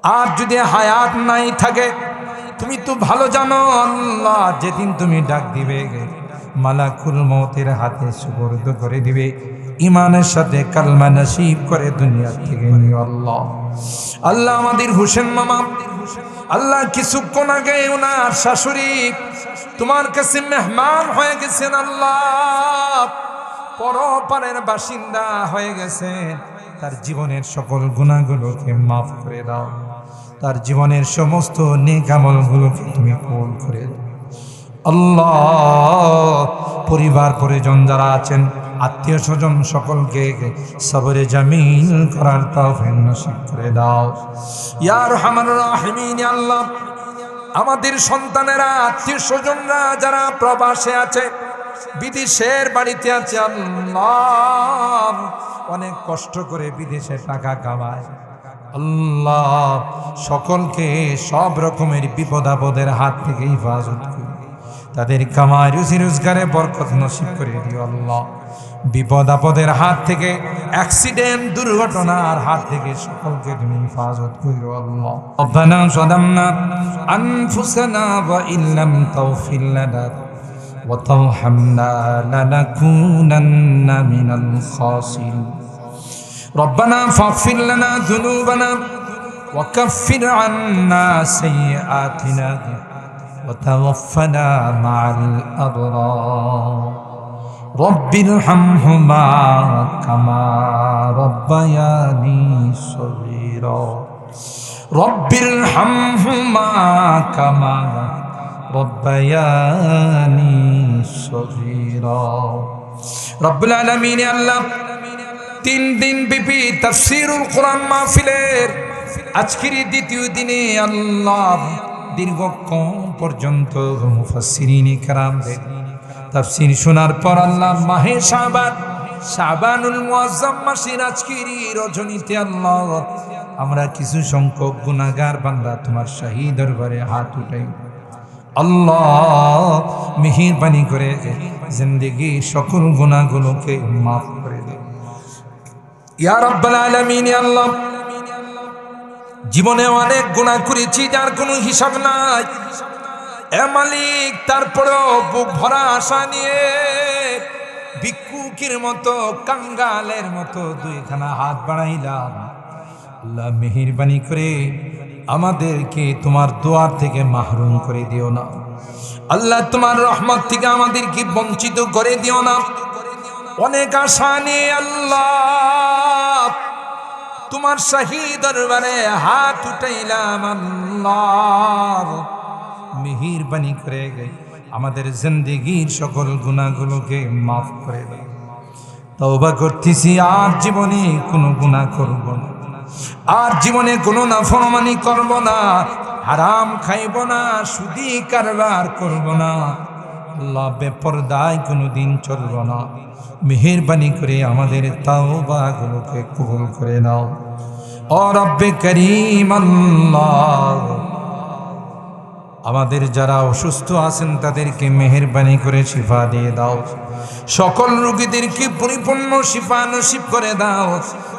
আর যদি হায়াত নাই থাকে, তুমি তো ভালো জানো আল্লাহ যেদিন তুমি ডাক দিবে মালাকুল মউতের হাতে সুপর্দ করে দিবে, ইমানের সাথে কালমা নসিব করে দুনিয়া থেকে নিও আল্লাহ। আল্লাহ আমাদের হোসেন মামা, আল্লাহ কিছুক্ষণ আগে ওনার শাশুড়ি তোমার কাছে মেহমান হয়ে গেছেন আল্লাহ, পরপারের বাসিন্দা হয়ে গেছে। তার জীবনের সকল গুনাহগুলোকে মাফ করে দাও, তার জীবনের সমস্ত নেক আমলগুলোকে তুমি কবুল করে দাও আল্লাহ। পরিবার পরিজন যারা আছেন, আত্মীয় স্বজন সকলকে সবরে জামিল করার তৌফিক নসিব করে দাও ইয়া আরহামার রাহিমিন। আল্লাহ আমাদের সন্তানেরা, আত্মীয় স্বজনরা যারা প্রবাসে আছে, বিদেশের বাড়িতে আছে আল্লাহ, অনেক কষ্ট করে বিদেশে টাকা কামায় আল্লাহ, সকলকে সব রকমের বিপদ আপদের হাত থেকে হেফাজত করে তাদের কামাই রুজি রোজগারে বরকত নসিব করে দিও আল্লাহ। বিপদ আপদের হাত থেকে, অ্যাক্সিডেন্ট দুর্ঘটনার হাত থেকে সকলকে তুমি হেফাজত করো আল্লাহ। রব্বানা যালামনা আনফুসানা ওয়া ইল্লাম তাগফির লানা ওয়া তারহামনা লানাকুনান্না মিনাল খাসিরিন। রব্বানা ফাগফির লানা যুনুবানা ওয়া কাফির আন্না সাইয়্যাতিনা ওয়া তাওয়াফানা মা'আল আবরার। রব্বির হামহুমা কামা রব্বায়ানি সগীরা। রব্বির হামহুমা কামা রব্বায়ানি সগীরা। রব্বুল আলামিন আল্লাহ 3 দিন ব্যাপী তাফসীরুল কোরআন মাহফিলের আজকের দ্বিতীয় দিনে আল্লাহ দীর্ঘক্ষণ পর্যন্ত মুফাসসিরিনে কেরামদের তাফসীর শোনার পর আল্লাহ মাহে শাবানুল মুআজ্জাম মাসের আজকের রজনীতে আল্লাহ আমরা কিছু সংখ্যক গুনাহগার বান্দা তোমার শাহী দরবারে হাত উঠাই আল্লাহ, মেহেরবানি করে জিন্দেগীর সকল গুনাহগুলোকে মাফ করে দে ইয়া রাব্বাল আলামিন। আল্লাহ জীবনে অনেক গুনাহ করেছি যার কোনো হিসাব নাই এ মালিক, তারপরেও বুক ভরা আশা নিয়ে ভিক্ষুকের মতো, কাঙ্গালের মতো দুইখানা হাত বাড়াইলাম আল্লাহ, মেহেরবানি করে আমাদেরকে তোমার দোয়ার থেকে মাহরুম করে দিও না আল্লাহ, তোমার রহমত থেকে আমাদেরকে বঞ্চিত করে দিও না। অনেক আশা নিয়ে আল্লাহ তোমার শাহী দরবারে হাত উঠাইলাম আল্লাহ, মেহেরবানি করে আমাদের জিন্দেগীর সকল গুনাহগুলোকে মাফ করে দাও। তওবা করতেছি আর জীবনে কোনো গুনাহ করব না, আর জীবনে কোনো নাফরমানি করব না, হারাম খাইব না, সুদি কারবার করব না আল্লাহ, বেপরদায় কোনোদিন চলব না। মেহেরবানি করে আমাদের তাওবাগুলোকে কবুল করে নাও ও রব্বে করিম। আল্লাহ আমাদের যারা অসুস্থ আছেন তাদেরকে মেহেরবানি করে শিফা দিয়ে দাও, সকল রোগীদেরকে পরিপূর্ণ শিফা নসিব করে দাও,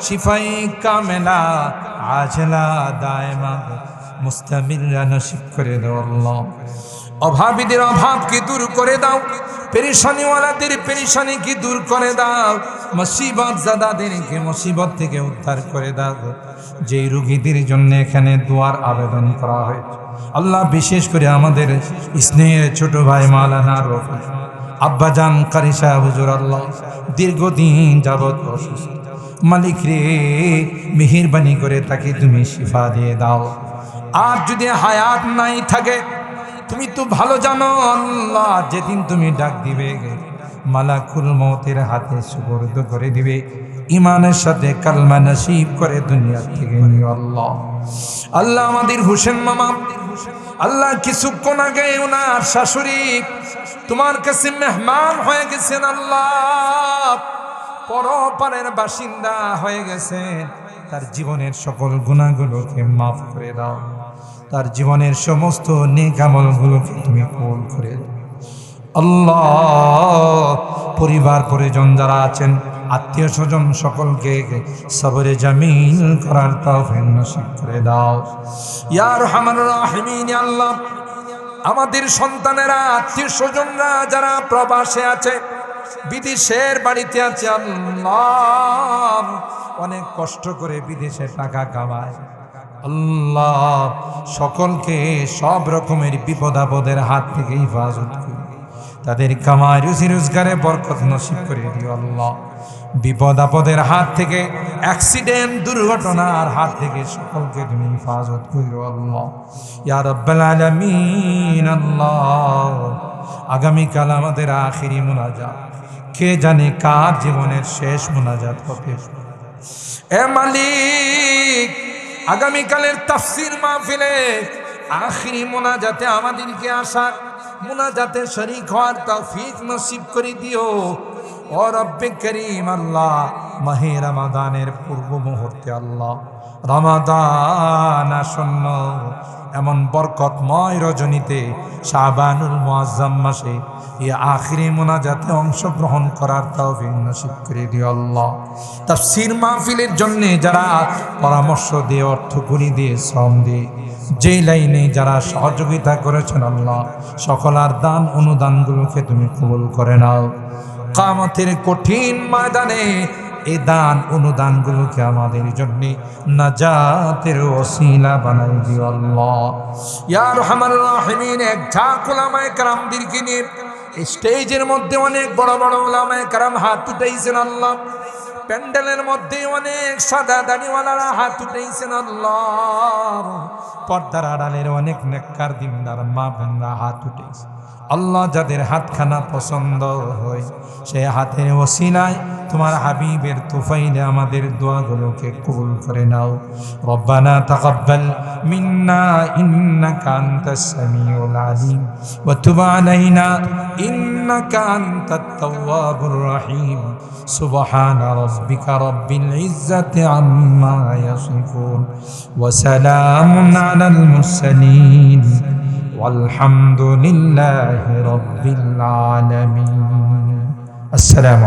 শিফায়ে কামেলা আজলা দায়মা মুস্তামিররা নসিব করে দাও আল্লাহ। অভাবীদের অভাবকে দূর করে দাও, পেরেশানিওয়ালাদের পেরেশানিকে দূর করে দাও, মুসিবত জাদাদেরকে মুসিবত থেকে উদ্ধার করে দাও। যেই রোগীদের জন্য এখানে দোয়ার আবেদন করা হয়েছে আল্লাহ, বিশেষ করে আমাদের স্নেহের ছোট ভাই মাওলানা রফি আব্বাজান কারি সাহেব হুজুর আল্লাহ দীর্ঘদিন যাবৎ অসুস্থ, মালিক রে মেহেরবানি করে তাকে তুমি শিফা দিয়ে দাও। আর যদি হায়াত নাই থাকে, তুমি তো ভালো জানো আল্লাহ যেদিন তুমি ডাক দিবে মালাকুল মউতের হাতে সুপর্দ করে দিবে, ইমানের সাথে কালমা নসিব করে দুনিয়া থেকে নিও আল্লাহ। আল্লাহ আমাদের হোসেন মামা, আল্লাহ কিছুক্ষণ আগে ওনার শাশুড়ি তোমার কাছে মেহমান হয়ে গেছেন আল্লাহ, পরপারের বাসিন্দা হয়ে গেছেন। তার জীবনের সকল গুনাহগুলোকে মাফ করে দাও, তার জীবনের সমস্ত নেক আমলগুলোকে তুমি কবুল করে দাও আল্লাহ। পরিবার পরিজন যারা আছেন, আত্মীয় স্বজন সকলকে সবরে জামিল করার তৌফিক নসিব করে দাও ইয়া আরহামার রাহিমিন। আল্লাহ আমাদের সন্তানেরা আত্মীয় স্বজনরা যারা প্রবাসে আছে, বিদেশের বাড়িতে আছে, আল্লাহ অনেক কষ্ট করে বিদেশে টাকা কামায়, আল্লাহ সকলকে সব রকমের বিপদ আপদের হাত থেকে হেফাজত করে তাদের কামাই রুজি রোজগারে বরকত নসিব করে দিও আল্লাহ। বিপদ আপদের হাত থেকে, অ্যাক্সিডেন্ট দুর্ঘটনার হাত থেকে সকলকে তুমি হেফাজত করো আল্লাহ ইয়া রাব্বাল আলামিন। আল্লাহ আগামীকাল আমাদের আখিরি মুনাজাত, কে জানে কার জীবনের শেষ মুনাজাত হবে। এ মালিক, আগামীকালের তাফসীর মাহফিলে আখিরি মুনাজাতে আমাদেরকে আসার, মুনাজাতে শরীক হওয়ার তৌফিক নসিব করে দিও ও রব্বে করিম। আল্লাহ মাহে রমাদানের পূর্ব মুহূর্তে আল্লাহ রমাদান আসন্ন, এমন বরকতময় রজনীতে শাবানুল মুআজ্জাম মাসে এই আখিরি মুনাজাতে অংশগ্রহণ করার তৌফিক নসিব করে দিও আল্লাহ। তাফসীর মাহফিলের জন্য যারা পরামর্শ দিয়ে, অর্থ করি দিয়ে, শ্রম দিয়ে, যেই লাইনে যারা সহযোগিতা করেছেন আল্লাহ সকলার দান অনুদানগুলোকে তুমি কবুল করে নাও। কিয়ামতের কঠিন ময়দানে এই দান অনুদানগুলোকে আমাদের জন্য নাজাতের ওসিলা বানাই দিও আল্লাহ ইয়া আরহামার রাহিমিন। এক ঝাঁক উলামায়ে কেরামদেরকে নিয়ে স্টেজের মধ্যে অনেক বড় বড় উলামায়ে কেরাম হাত উঠাইছেন আল্লাহ, প্যান্ডেলের মধ্যে অনেক সাদা দাড়িওয়ালারা হাত উঠাইছেন আল্লাহ, পর্দার আড়ালের অনেক নেককার দিনদার মা বোনরা হাত উঠাইছে আল্লাহ। যাদের হাতখানা পছন্দ হয় সে হাতের ওসিলায় তোমার হাবিবের তুফাইলে আমাদের দোয়াগুলোকে কবুল করে নাও। রব্বানা তাকাব্বাল মিন্না ইন্নাকা আনতাস সামিউল আলিম ওয়া তুব আলাইনা ইন্নাকা আনতাত তাওয়াবুর রহিম। সুবহানা রাব্বিকা রাব্বিল ইজ্জাতি আম্মা ইয়াসিফুন ওয়া সালামুন আলাল মুরসালিন والحمد لله رب العالمين। السلام